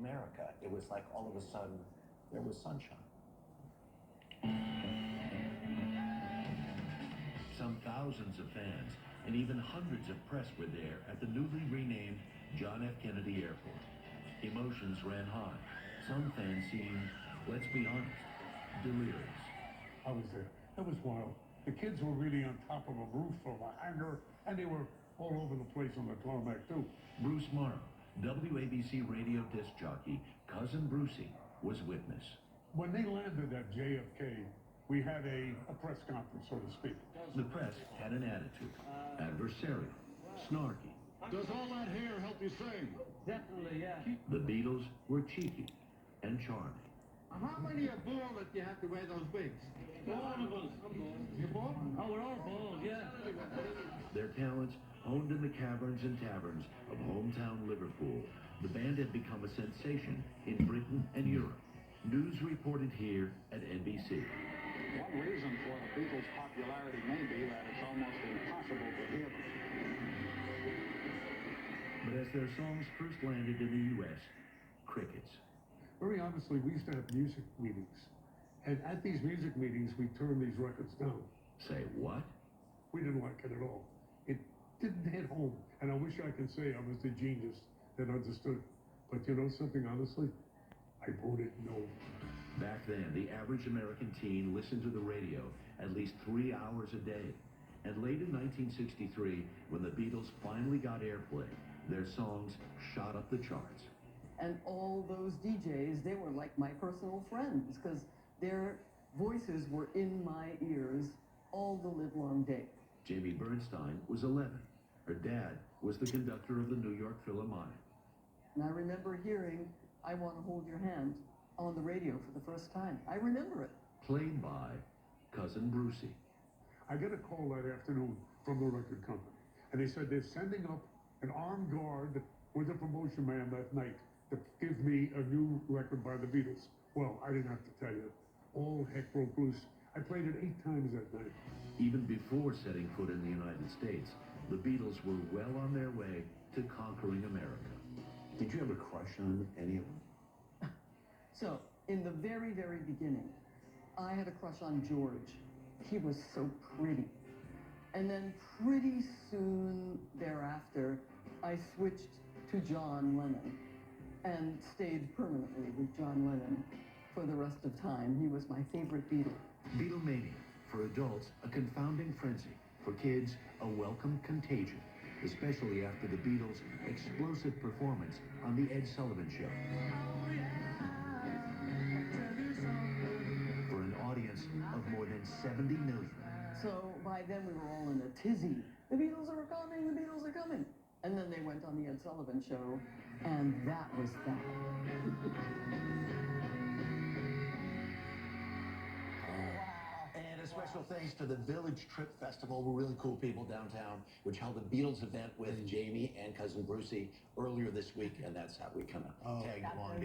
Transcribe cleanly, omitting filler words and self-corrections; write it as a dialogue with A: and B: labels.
A: America. It was like all of a sudden there was sunshine.
B: Some thousands of fans and even hundreds of press were there at the newly renamed John F. Kennedy Airport. Emotions ran high. Some fans seemed, let's be honest, delirious.
C: I was there. It was wild. The kids were really on top of a roof of a hangar, and they were all over the place on the tarmac, too.
B: Bruce Morrow, WABC radio disc jockey, cousin Brucie, was witness.
C: When they landed at JFK, we had a press conference, so to speak.
B: The press had an attitude, adversarial, snarky.
D: Does all that hair help you sing?
E: Definitely, yeah.
B: The Beatles were cheeky and charming.
D: How many are bald that you have to wear those wigs?
E: All of us.
D: You bald?
E: Oh, we're all bald, yeah.
B: Their talents honed in the caverns and taverns of hometown Liverpool, the band had become a sensation in Britain and Europe. News reported here at NBC.
F: One reason for the Beatles' popularity may be that it's almost impossible to hear them.
B: But as their songs first landed in the U.S., crickets.
C: Very honestly, we used to have music meetings. And at these music meetings, we turned these records down.
B: Say what?
C: We didn't like it at all. It didn't hit home. And I wish I could say I was the genius that understood. But you know something, honestly? I voted no.
B: Back then, the average American teen listened to the radio at least 3 hours a day. And late in 1963, when the Beatles finally got airplay, their songs shot up the charts.
G: And all those DJs, they were like my personal friends because their voices were in my ears all the livelong day.
B: Jamie Bernstein was 11. Her dad was the conductor of the New York Philharmonic.
G: And I remember hearing I Want to Hold Your Hand on the radio for the first time. I remember it.
B: Played by cousin Brucie.
C: I got a call that afternoon from the record company. And they said they're sending up an armed guard with a promotion man that night to give me a new record by the Beatles. Well, I didn't have to tell you. All heck broke loose. I played it 8 times that night.
B: Even before setting foot in the United States, the Beatles were well on their way to conquering America.
A: Did you have a crush on any of them?
G: So, in the very, very beginning, I had a crush on George. He was so pretty. And then pretty soon thereafter, I switched to John Lennon and stayed permanently with John Lennon for the rest of time. He was my favorite Beatle.
B: Beatlemania, for adults, a confounding frenzy. For kids, a welcome contagion, especially after the Beatles' explosive performance on The Ed Sullivan Show. For an audience of more than 70 million.
G: So by then we were all in a tizzy. The Beatles are coming, the Beatles are coming. And then they went on The Ed Sullivan Show, and that was that.
A: And a special thanks to the Village Trip Festival, really cool people downtown, which held a Beatles event with Jamie and cousin Brucie earlier this week, and that's how we kind of tagged along.